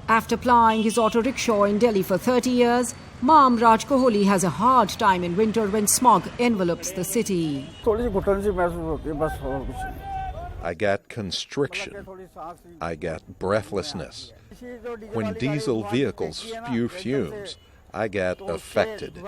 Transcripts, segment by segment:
After plying his auto rickshaw in Delhi for 30 years, Mam Raj Kohli has a hard time in winter when smog envelops the city. I get constriction. I get breathlessness. When diesel vehicles spew fumes, I get affected.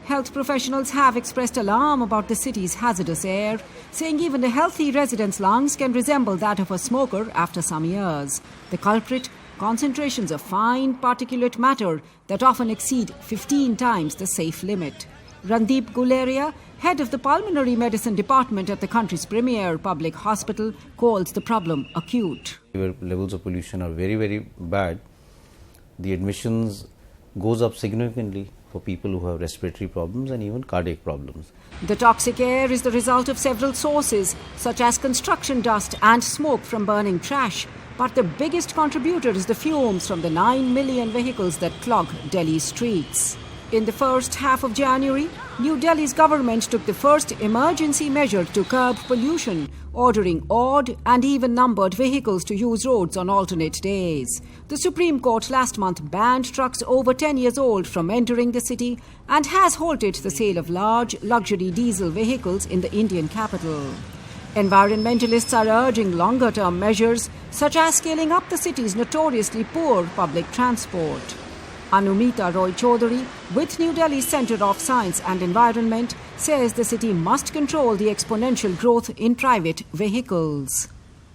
Health professionals have expressed alarm about the city's hazardous air, saying even a healthy resident's lungs can resemble that of a smoker after some years. The culprit? Concentrations of fine particulate matter that often exceed 15 times the safe limit. Randeep Guleria, head of the pulmonary medicine department at the country's premier public hospital, calls the problem acute. Levels of pollution are very, very bad. The admissions goes up significantly for people who have respiratory problems and even cardiac problems. The toxic air is the result of several sources, such as construction dust and smoke from burning trash. But the biggest contributor is the fumes from the 9 million vehicles that clog Delhi's streets. In the first half of January, New Delhi's government took the first emergency measure to curb pollution, ordering odd and even-numbered vehicles to use roads on alternate days. The Supreme Court last month banned trucks over 10 years old from entering the city and has halted the sale of large luxury diesel vehicles in the Indian capital. Environmentalists are urging longer-term measures, such as scaling up the city's notoriously poor public transport. Anumita Roy Chaudhary, with New Delhi's Centre of Science and Environment, says the city must control the exponential growth in private vehicles.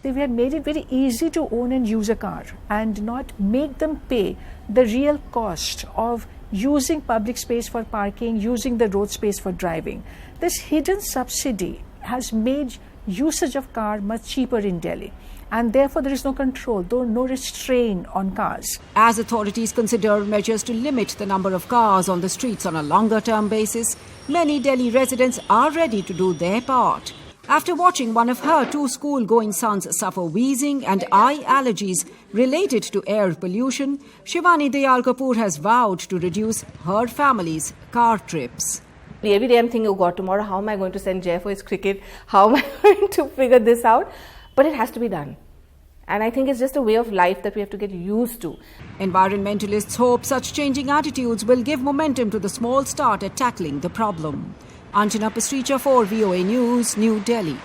We have made it very easy to own and use a car and not make them pay the real cost of using public space for parking, using the road space for driving. This hidden subsidy has made usage of car much cheaper in Delhi, and therefore there is no control, no restraint on cars. As authorities consider measures to limit the number of cars on the streets on a longer-term basis, many Delhi residents are ready to do their part. After watching one of her 2 school-going sons suffer wheezing and eye allergies related to air pollution, Shivani Dayal Kapoor has vowed to reduce her family's car trips. Every day I'm thinking, oh God, tomorrow how am I going to send Jay for his cricket? How am I going to figure this out? But it has to be done. And I think it's just a way of life that we have to get used to. Environmentalists hope such changing attitudes will give momentum to the small start at tackling the problem. Anjana, Pasricha for VOA News, New Delhi.